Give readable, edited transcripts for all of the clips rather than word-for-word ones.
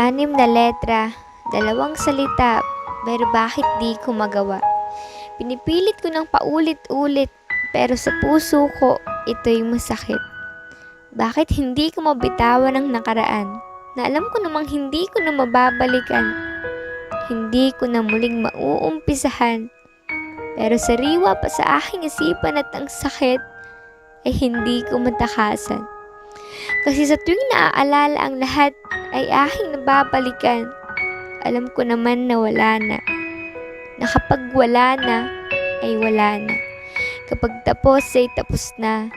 6 na letra, 2 salita, pero bakit di ko magawa? Pinipilit ko ng paulit-ulit, pero sa puso ko, ito'y masakit. Bakit hindi ko mabitawan ang nakaraan, na alam ko namang hindi ko na mababalikan? Hindi ko na muling mauumpisahan, pero sariwa pa sa aking isipan at ang sakit ay hindi ko matakasan. Kasi sa tuwing naaalala ang lahat ay aking nababalikan, alam ko naman na wala na. Na kapag wala na, ay wala na. Kapag tapos ay tapos na.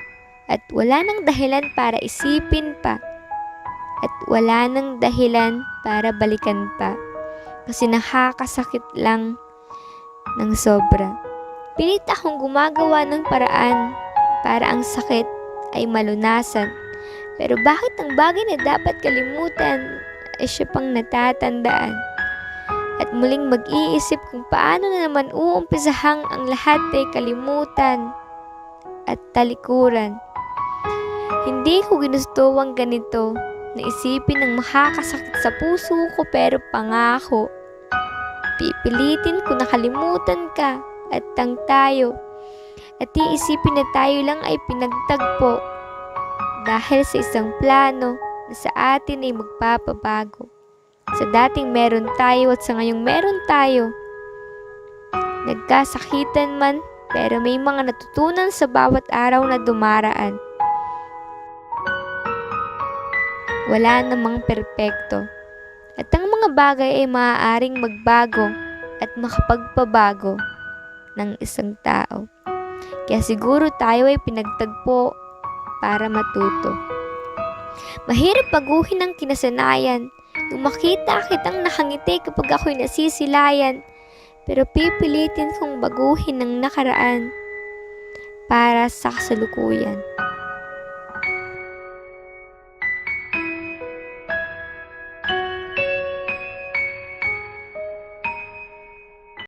At wala nang dahilan para isipin pa. At wala nang dahilan para balikan pa. Kasi nakakasakit lang ng sobra. Pilit akong gumagawa ng paraan para ang sakit ay malunasan. Pero bakit ang bagay na dapat kalimutan ay siya pang natatandaan? At muling mag-iisip kung paano na naman uumpisahang ang lahat ay kalimutan at talikuran. Hindi ko ginustuwang ganito na isipin ng makakasakit sa puso ko, pero pangako. Pipilitin ko na kalimutan ka at tang tayo. At iisipin na tayo lang ay pinagtagpo dahil sa isang plano na sa atin ay magpapabago. Sa dating meron tayo at sa ngayong meron tayo. Nagkasakitan man, pero may mga natutunan sa bawat araw na dumaraan. Wala namang perpekto. At ang mga bagay ay maaaring magbago at makapagpabago ng isang tao. Kaya siguro tayo ay pinagtagpo para matuto. Mahirap baguhin ang kinasanayan. Nung makita kitang nakangiti kapag ako'y nasisilayan, pero pipilitin kong baguhin ang nakaraan para sa kasalukuyan.